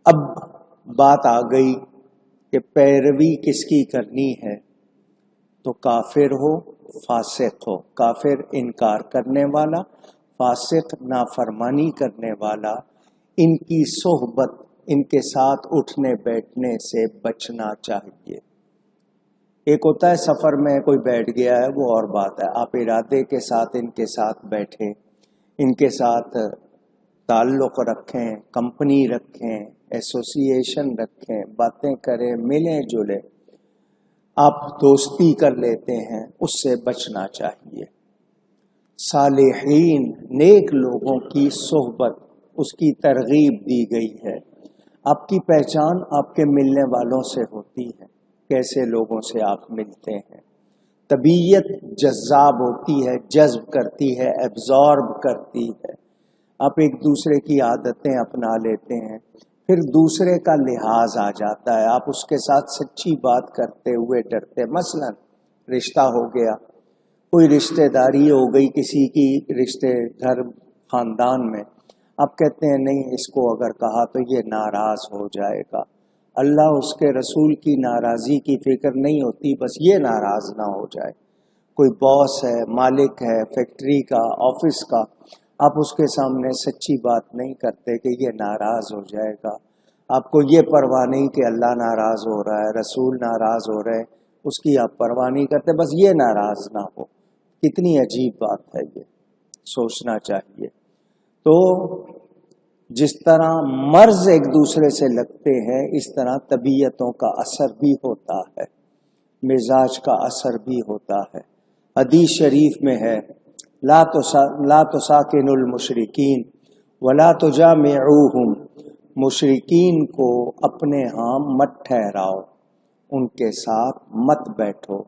اب بات آ گئی کہ پیروی کس کی کرنی ہے، تو کافر ہو فاسق ہو، کافر انکار کرنے والا، فاسق نافرمانی کرنے والا، ان کی صحبت، ان کے ساتھ اٹھنے بیٹھنے سے بچنا چاہیے۔ ایک ہوتا ہے سفر میں کوئی بیٹھ گیا ہے، وہ اور بات ہے، آپ ارادے کے ساتھ ان کے ساتھ بیٹھیں، ان کے ساتھ تعلق رکھیں، کمپنی رکھیں، ایسوسیشن رکھیں، باتیں کریں، ملیں جلیں، آپ دوستی کر لیتے ہیں، اس سے بچنا چاہیے۔ صالحین نیک لوگوں کی صحبت، اس کی ترغیب دی گئی ہے۔ آپ کی پہچان آپ کے ملنے والوں سے ہوتی ہے، کیسے لوگوں سے آپ ملتے ہیں۔ طبیعت جذاب ہوتی ہے، جذب کرتی ہے، ایبزارب کرتی ہے۔ آپ ایک دوسرے کی عادتیں اپنا لیتے ہیں، پھر دوسرے کا لحاظ آ جاتا ہے، آپ اس کے ساتھ سچی بات کرتے ہوئے ڈرتے۔ مثلا رشتہ ہو گیا، کوئی رشتہ داری ہو گئی کسی کی، رشتے گھر خاندان میں، آپ کہتے ہیں نہیں اس کو اگر کہا تو یہ ناراض ہو جائے گا۔ اللہ اس کے رسول کی ناراضی کی فکر نہیں ہوتی، بس یہ ناراض نہ ہو جائے۔ کوئی باس ہے، مالک ہے فیکٹری کا، آفس کا، آپ اس کے سامنے سچی بات نہیں کرتے کہ یہ ناراض ہو جائے گا۔ آپ کو یہ پرواہ نہیں کہ اللہ ناراض ہو رہا ہے، رسول ناراض ہو رہے، اس کی آپ پرواہ نہیں کرتے، بس یہ ناراض نہ ہو۔ کتنی عجیب بات ہے، یہ سوچنا چاہیے۔ تو جس طرح مرض ایک دوسرے سے لگتے ہیں، اس طرح طبیعتوں کا اثر بھی ہوتا ہے، مزاج کا اثر بھی ہوتا ہے۔ حدیث شریف میں ہے لا تساکن المشرکین ولا تجامعوہم، مشرکین کو اپنے ہاں مت ٹھہراؤ، ان کے ساتھ مت بیٹھو۔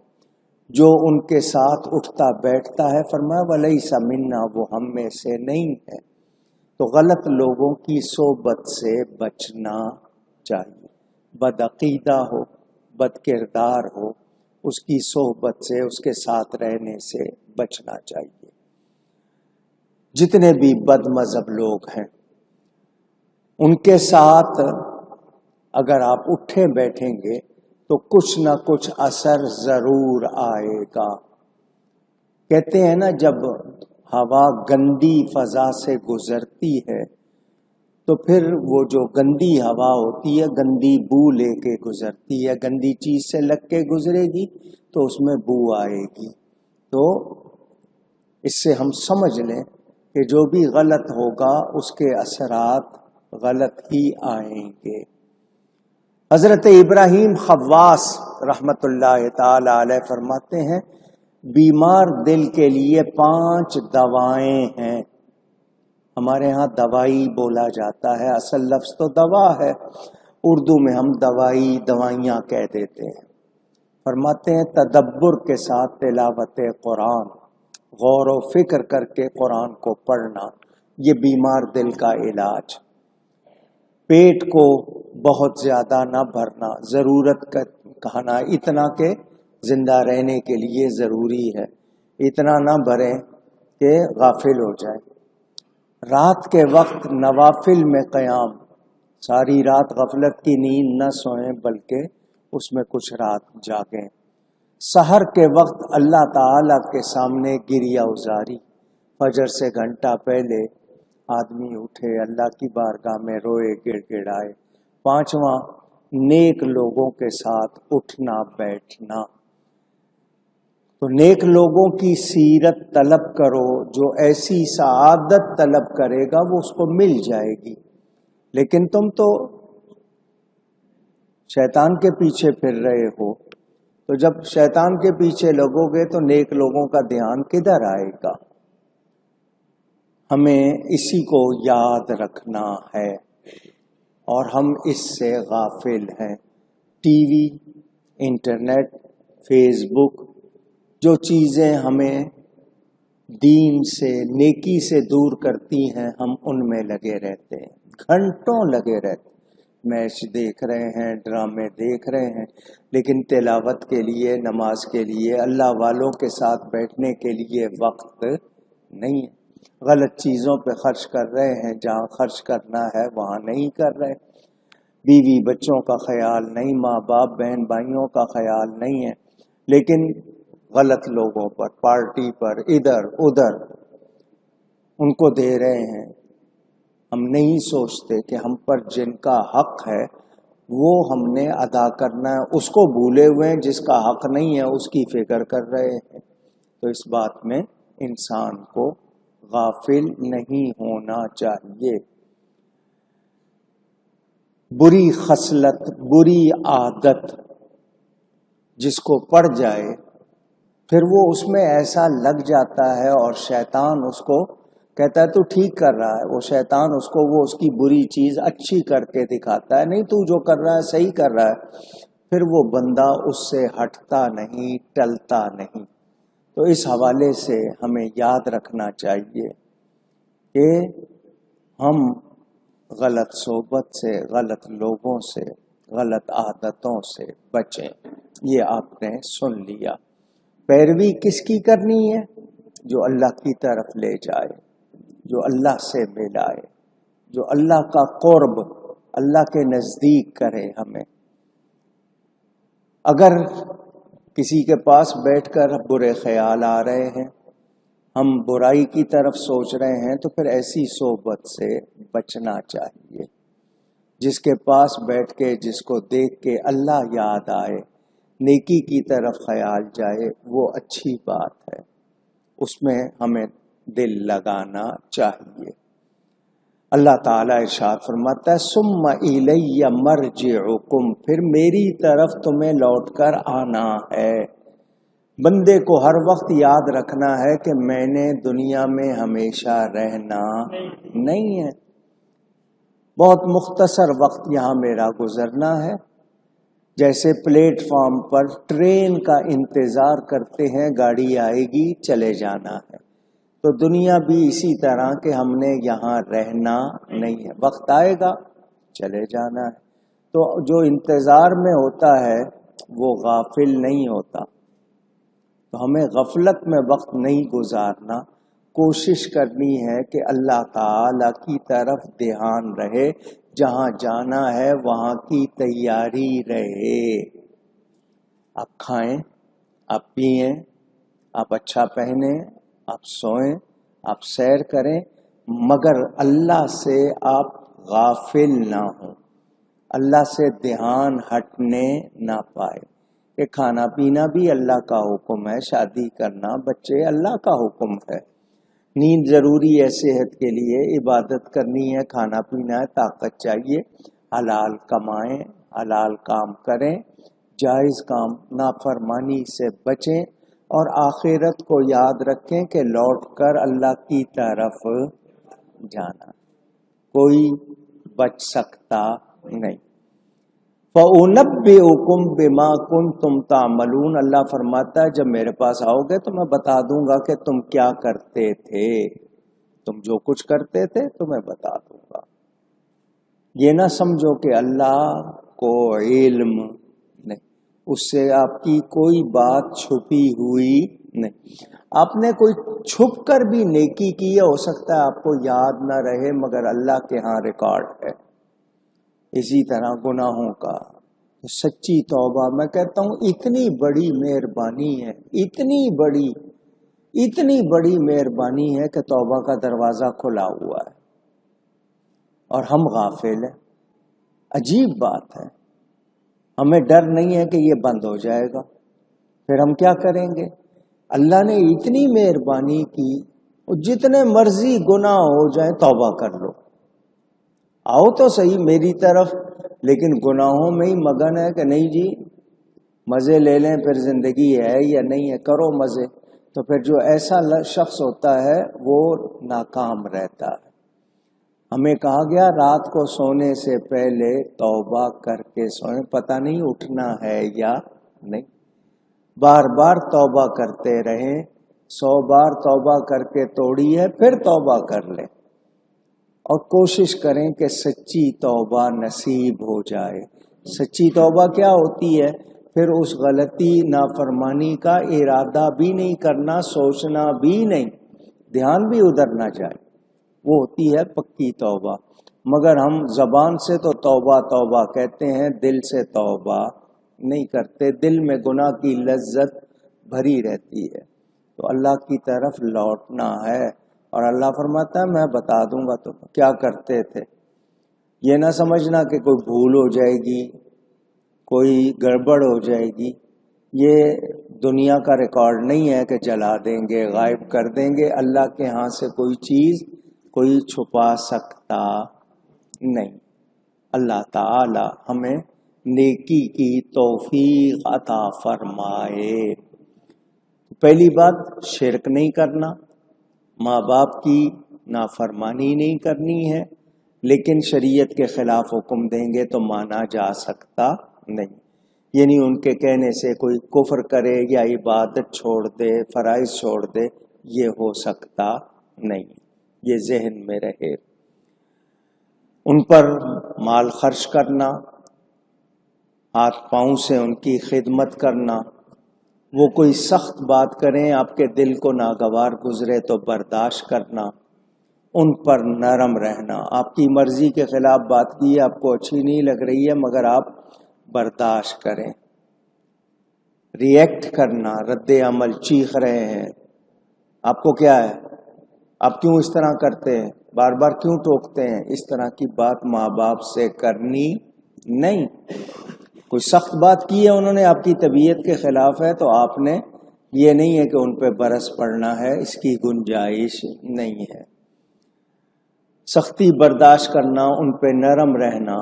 جو ان کے ساتھ اٹھتا بیٹھتا ہے، فرمایا ولیس منا، وہ ہم میں سے نہیں ہے۔ تو غلط لوگوں کی صحبت سے بچنا چاہیے۔ بدعقیدہ ہو، بد کردار ہو، اس کی صحبت سے، اس کے ساتھ رہنے سے بچنا چاہیے۔ جتنے بھی بد مذہب لوگ ہیں، ان کے ساتھ اگر آپ اٹھیں بیٹھیں گے تو کچھ نہ کچھ اثر ضرور آئے گا۔ کہتے ہیں نا جب ہوا گندی فضا سے گزرتی ہے تو پھر وہ جو گندی ہوا ہوتی ہے گندی بو لے کے گزرتی ہے، گندی چیز سے لگ کے گزرے گی تو اس میں بو آئے گی۔ تو اس سے ہم سمجھ لیں کہ جو بھی غلط ہوگا اس کے اثرات غلط ہی آئیں گے۔ حضرت ابراہیم خواص رحمت اللہ تعالی علیہ فرماتے ہیں بیمار دل کے لیے 5 دوائیں ہیں۔ ہمارے ہاں دوائی بولا جاتا ہے، اصل لفظ تو دوا ہے، اردو میں ہم دوائیاں کہہ دیتے ہیں۔ فرماتے ہیں تدبر کے ساتھ تلاوت قرآن، غور و فکر کر کے قرآن کو پڑھنا، یہ بیمار دل کا علاج۔ پیٹ کو بہت زیادہ نہ بھرنا، ضرورت کا کھانا، اتنا کہ زندہ رہنے کے لیے ضروری ہے، اتنا نہ بھریں کہ غافل ہو جائیں۔ رات کے وقت نوافل میں قیام، ساری رات غفلت کی نیند نہ سوئیں بلکہ اس میں کچھ رات جاگیں۔ سحر کے وقت اللہ تعالی کے سامنے گریہ ازاری، فجر سے گھنٹہ پہلے آدمی اٹھے اللہ کی بارگاہ میں روئے گڑ گڑائے۔ 5واں نیک لوگوں کے ساتھ اٹھنا بیٹھنا۔ تو نیک لوگوں کی سیرت طلب کرو، جو ایسی سعادت طلب کرے گا وہ اس کو مل جائے گی۔ لیکن تم تو شیطان کے پیچھے پھر رہے ہو، تو جب شیطان کے پیچھے لگو گے تو نیک لوگوں کا دھیان کدھر آئے گا؟ ہمیں اسی کو یاد رکھنا ہے، اور ہم اس سے غافل ہیں۔ ٹی وی، انٹرنیٹ، فیس بک، جو چیزیں ہمیں دین سے، نیکی سے دور کرتی ہیں، ہم ان میں لگے رہتے ہیں، گھنٹوں لگے رہتے ہیں۔ میچ دیکھ رہے ہیں، ڈرامے دیکھ رہے ہیں، لیکن تلاوت کے لیے، نماز کے لیے، اللہ والوں کے ساتھ بیٹھنے کے لیے وقت نہیں ہے۔ غلط چیزوں پہ خرچ کر رہے ہیں، جہاں خرچ کرنا ہے وہاں نہیں کر رہے۔ بیوی بچوں کا خیال نہیں، ماں باپ بہن بھائیوں کا خیال نہیں ہے، لیکن غلط لوگوں پر، پارٹی پر، ادھر ادھر ان کو دے رہے ہیں۔ ہم نہیں سوچتے کہ ہم پر جن کا حق ہے وہ ہم نے ادا کرنا ہے، اس کو بھولے ہوئے ہیں، جس کا حق نہیں ہے اس کی فکر کر رہے ہیں۔ تو اس بات میں انسان کو غافل نہیں ہونا چاہیے۔ بری خصلت، بری عادت جس کو پڑ جائے پھر وہ اس میں ایسا لگ جاتا ہے، اور شیطان اس کو کہتا ہے تو ٹھیک کر رہا ہے، وہ شیطان اس کو وہ اس کی بری چیز اچھی کر کے دکھاتا ہے، نہیں تو جو کر رہا ہے صحیح کر رہا ہے، پھر وہ بندہ اس سے ہٹتا نہیں، ٹلتا نہیں۔ تو اس حوالے سے ہمیں یاد رکھنا چاہیے کہ ہم غلط صحبت سے، غلط لوگوں سے، غلط عادتوں سے بچیں۔ یہ آپ نے سن لیا۔ پیروی کس کی کرنی ہے؟ جو اللہ کی طرف لے جائے، جو اللہ سے ملائے، جو اللہ کا قرب، اللہ کے نزدیک کرے ہمیں۔ اگر کسی کے پاس بیٹھ کر برے خیال آ رہے ہیں، ہم برائی کی طرف سوچ رہے ہیں، تو پھر ایسی صحبت سے بچنا چاہیے۔ جس کے پاس بیٹھ کے، جس کو دیکھ کے اللہ یاد آئے، نیکی کی طرف خیال جائے، وہ اچھی بات ہے، اس میں ہمیں دل لگانا چاہیے۔ اللہ تعالیٰ ارشاد فرماتا ہے ثم الی مرجعکم، پھر میری طرف تمہیں لوٹ کر آنا ہے۔ بندے کو ہر وقت یاد رکھنا ہے کہ میں نے دنیا میں ہمیشہ رہنا نہیں ہے، بہت مختصر وقت یہاں میرا گزرنا ہے۔ جیسے پلیٹ فارم پر ٹرین کا انتظار کرتے ہیں، گاڑی آئے گی، چلے جانا ہے، تو دنیا بھی اسی طرح کہ ہم نے یہاں رہنا نہیں ہے، وقت آئے گا چلے جانا ہے۔ تو جو انتظار میں ہوتا ہے وہ غافل نہیں ہوتا، تو ہمیں غفلت میں وقت نہیں گزارنا، کوشش کرنی ہے کہ اللہ تعالی کی طرف دھیان رہے، جہاں جانا ہے وہاں کی تیاری رہے۔ آپ کھائیں، آپ پئیں، آپ اچھا پہنیں، آپ سوئیں، آپ سیر کریں، مگر اللہ سے آپ غافل نہ ہوں، اللہ سے دھیان ہٹنے نہ پائے۔ کہ کھانا پینا بھی اللہ کا حکم ہے، شادی کرنا، بچے اللہ کا حکم ہے، نیند ضروری ہے صحت کے لیے، عبادت کرنی ہے، کھانا پینا ہے، طاقت چاہیے، حلال کمائیں، حلال کام کریں، جائز کام، نافرمانی سے بچیں، اور آخرت کو یاد رکھیں کہ لوٹ کر اللہ کی طرف جانا، کوئی بچ سکتا نہیں۔ فَأُنَبِّئُكُم بِمَا كُنتُمْ تَعْمَلُونَ، اللہ فرماتا ہے جب میرے پاس آؤ گے تو میں بتا دوں گا کہ تم کیا کرتے تھے، تم جو کچھ کرتے تھے تمہیں بتا دوں گا۔ یہ نہ سمجھو کہ اللہ کو علم نہیں، اس سے آپ کی کوئی بات چھپی ہوئی نہیں۔ آپ نے کوئی چھپ کر بھی نیکی کی ہے، ہو سکتا ہے آپ کو یاد نہ رہے، مگر اللہ کے ہاں ریکارڈ ہے۔ اسی طرح گناہوں کا سچی توبہ، میں کہتا ہوں اتنی بڑی مہربانی ہے، اتنی بڑی مہربانی ہے کہ توبہ کا دروازہ کھلا ہوا ہے اور ہم غافل ہیں۔ عجیب بات ہے، ہمیں ڈر نہیں ہے کہ یہ بند ہو جائے گا، پھر ہم کیا کریں گے؟ اللہ نے اتنی مہربانی کی، جتنے مرضی گناہ ہو جائیں توبہ کر لو، آؤ تو صحیح میری طرف، لیکن گناہوں میں ہی مگن ہے کہ نہیں جی مزے لے لیں، پھر زندگی ہے یا نہیں ہے، کرو مزے، تو پھر جو ایسا شخص ہوتا ہے وہ ناکام رہتا ہے۔ ہمیں کہا گیا رات کو سونے سے پہلے توبہ کر کے سوئیں، پتہ نہیں اٹھنا ہے یا نہیں، بار بار توبہ کرتے رہیں، 100 بار توبہ کر کے توڑی ہے پھر توبہ کر لیں، اور کوشش کریں کہ سچی توبہ نصیب ہو جائے۔ سچی توبہ کیا ہوتی ہے؟ پھر اس غلطی نافرمانی کا ارادہ بھی نہیں کرنا، سوچنا بھی نہیں، دھیان بھی ادھر نہ جائے، وہ ہوتی ہے پکی توبہ۔ مگر ہم زبان سے تو توبہ توبہ کہتے ہیں، دل سے توبہ نہیں کرتے، دل میں گناہ کی لذت بھری رہتی ہے۔ تو اللہ کی طرف لوٹنا ہے، اور اللہ فرماتا ہے میں بتا دوں گا تم کیا کرتے تھے۔ یہ نہ سمجھنا کہ کوئی بھول ہو جائے گی، کوئی گڑبڑ ہو جائے گی، یہ دنیا کا ریکارڈ نہیں ہے کہ جلا دیں گے، غائب کر دیں گے۔ اللہ کے ہاں سے کوئی چیز کوئی چھپا سکتا نہیں۔ اللہ تعالی ہمیں نیکی کی توفیق عطا فرمائے۔ پہلی بات شرک نہیں کرنا، ماں باپ کی نافرمانی نہیں کرنی ہے، لیکن شریعت کے خلاف حکم دیں گے تو مانا جا سکتا نہیں۔ یعنی ان کے کہنے سے کوئی کفر کرے یا عبادت چھوڑ دے، فرائض چھوڑ دے، یہ ہو سکتا نہیں، یہ ذہن میں رہے۔ ان پر مال خرچ کرنا، ہاتھ پاؤں سے ان کی خدمت کرنا، وہ کوئی سخت بات کریں آپ کے دل کو ناگوار گزرے تو برداشت کرنا، ان پر نرم رہنا۔ آپ کی مرضی کے خلاف بات کی، آپ کو اچھی نہیں لگ رہی ہے مگر آپ برداشت کریں۔ ری ایکٹ کرنا، رد عمل، چیخ رہے ہیں، آپ کو کیا ہے، آپ کیوں اس طرح کرتے ہیں، بار بار کیوں ٹوکتے ہیں، اس طرح کی بات ماں باپ سے کرنی نہیں۔ کوئی سخت بات کی ہے انہوں نے، آپ کی طبیعت کے خلاف ہے، تو آپ نے یہ نہیں ہے کہ ان پہ برس پڑنا ہے، اس کی گنجائش نہیں ہے۔ سختی برداشت کرنا، ان پہ نرم رہنا،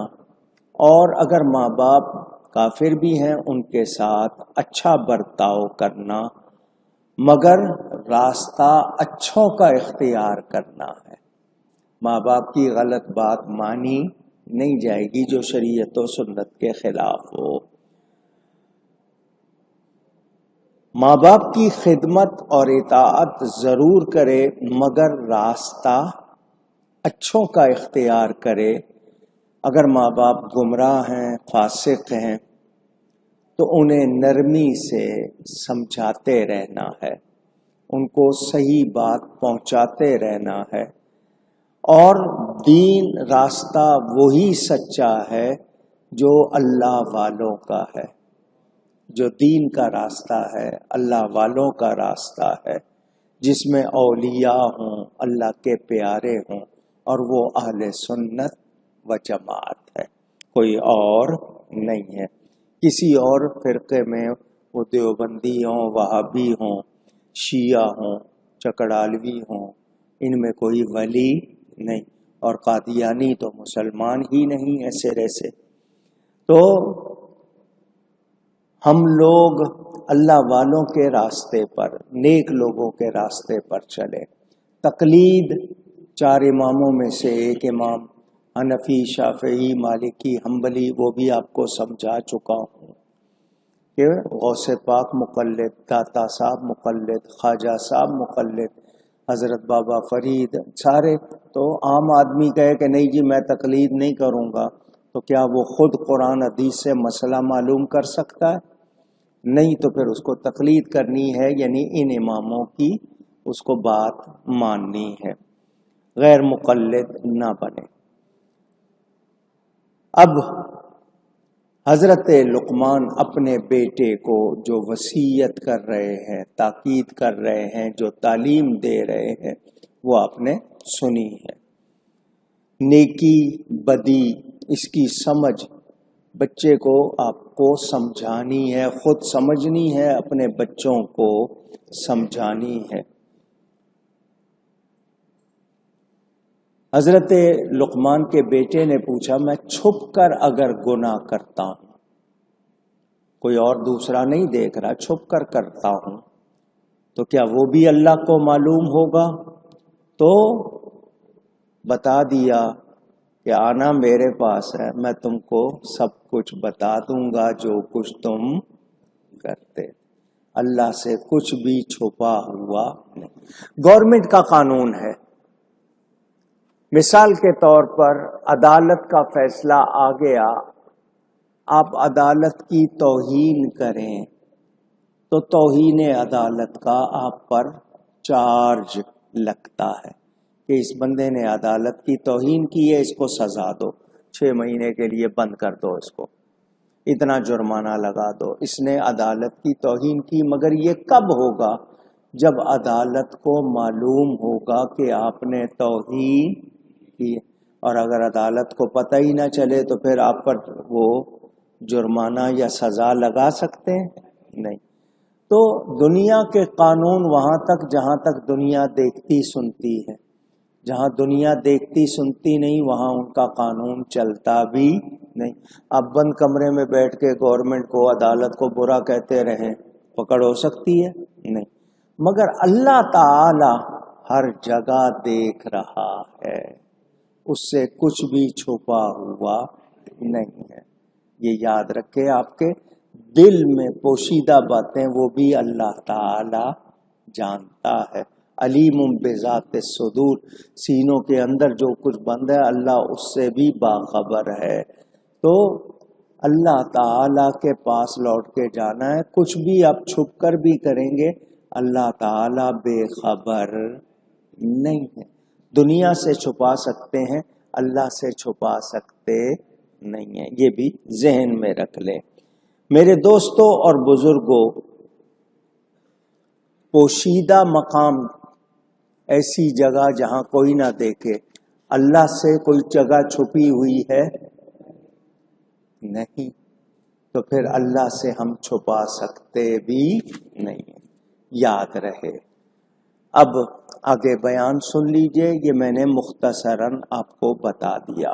اور اگر ماں باپ کافر بھی ہیں ان کے ساتھ اچھا برتاؤ کرنا، مگر راستہ اچھوں کا اختیار کرنا ہے۔ ماں باپ کی غلط بات مانی نہیں جائے گی جو شریعت و سنت کے خلاف ہو۔ ماں باپ کی خدمت اور اطاعت ضرور کرے، مگر راستہ اچھوں کا اختیار کرے۔ اگر ماں باپ گمراہ ہیں، فاسق ہیں، تو انہیں نرمی سے سمجھاتے رہنا ہے، ان کو صحیح بات پہنچاتے رہنا ہے۔ اور دین راستہ وہی سچا ہے جو اللہ والوں کا ہے، جو دین کا راستہ ہے، اللہ والوں کا راستہ ہے، جس میں اولیاء ہوں، اللہ کے پیارے ہوں، اور وہ اہل سنت و جماعت ہے، کوئی اور نہیں ہے۔ کسی اور فرقے میں وہ دیوبندی ہوں، وہابی ہوں، شیعہ ہوں، چکڑالوی ہوں، ان میں کوئی ولی نہیں، اور قادیانی تو مسلمان ہی نہیں ہے سرے سے۔ تو ہم لوگ اللہ والوں کے راستے پر، نیک لوگوں کے راستے پر چلے۔ تقلید 4 اماموں میں سے ایک امام حنفی، شافعی، مالکی، حنبلی، وہ بھی آپ کو سمجھا چکا ہوں کہ غوث پاک مقلد، داتا صاحب مقلد، خواجہ صاحب مقلد، حضرت بابا فرید، سارے۔ تو عام آدمی کہے کہ نہیں جی میں تقلید نہیں کروں گا، تو کیا وہ خود قرآن حدیث سے مسئلہ معلوم کر سکتا ہے؟ نہیں، تو پھر اس کو تقلید کرنی ہے، یعنی ان اماموں کی اس کو بات ماننی ہے، غیر مقلد نہ بنے۔ اب حضرت لقمان اپنے بیٹے کو جو وصیت کر رہے ہیں، تاکید کر رہے ہیں، جو تعلیم دے رہے ہیں، وہ آپ نے سنی ہے۔ نیکی بدی اس کی سمجھ بچے کو آپ کو سمجھانی ہے، خود سمجھنی ہے، اپنے بچوں کو سمجھانی ہے۔ حضرت لقمان کے بیٹے نے پوچھا میں چھپ کر اگر گناہ کرتا ہوں، کوئی اور دوسرا نہیں دیکھ رہا، چھپ کر کرتا ہوں، تو کیا وہ بھی اللہ کو معلوم ہوگا؟ تو بتا دیا کہ آنا میرے پاس ہے، میں تم کو سب کچھ بتا دوں گا جو کچھ تم کرتے۔ اللہ سے کچھ بھی چھپا ہوا نہیں۔ گورنمنٹ کا قانون ہے، مثال کے طور پر عدالت کا فیصلہ آ گیا، آپ عدالت کی توہین کریں تو توہین عدالت کا آپ پر چارج لگتا ہے کہ اس بندے نے عدالت کی توہین کی ہے، اس کو سزا دو، 6 مہینے کے لیے بند کر دو، اس کو اتنا جرمانہ لگا دو، اس نے عدالت کی توہین کی۔ مگر یہ کب ہوگا؟ جب عدالت کو معلوم ہوگا کہ آپ نے توہین کی، اور اگر عدالت کو پتہ ہی نہ چلے تو پھر آپ پر وہ جرمانہ یا سزا لگا سکتے ہیں؟ نہیں۔ تو دنیا کے قانون وہاں تک جہاں تک دنیا دیکھتی سنتی ہے، جہاں دنیا دیکھتی سنتی نہیں وہاں ان کا قانون چلتا بھی نہیں۔ آپ بند کمرے میں بیٹھ کے گورنمنٹ کو، عدالت کو برا کہتے رہیں، پکڑ ہو سکتی ہے؟ نہیں۔ مگر اللہ تعالی ہر جگہ دیکھ رہا ہے، اس سے کچھ بھی چھپا ہوا نہیں ہے۔ یہ یاد رکھے، آپ کے دل میں پوشیدہ باتیں وہ بھی اللہ تعالی جانتا ہے۔ علیم بذات الصدور، سینوں کے اندر جو کچھ بند ہے اللہ اس سے بھی باخبر ہے۔ تو اللہ تعالی کے پاس لوٹ کے جانا ہے، کچھ بھی آپ چھپ کر بھی کریں گے اللہ تعالی بے خبر نہیں ہے۔ دنیا سے چھپا سکتے ہیں، اللہ سے چھپا سکتے نہیں ہیں، یہ بھی ذہن میں رکھ لیں۔ میرے دوستوں اور بزرگوں، پوشیدہ مقام ایسی جگہ جہاں کوئی نہ دیکھے، اللہ سے کوئی جگہ چھپی ہوئی ہے؟ نہیں۔ تو پھر اللہ سے ہم چھپا سکتے بھی نہیں ہیں، یاد رہے۔ اب آگے بیان سن لیجئے، یہ میں نے مختصراً آپ کو بتا دیا۔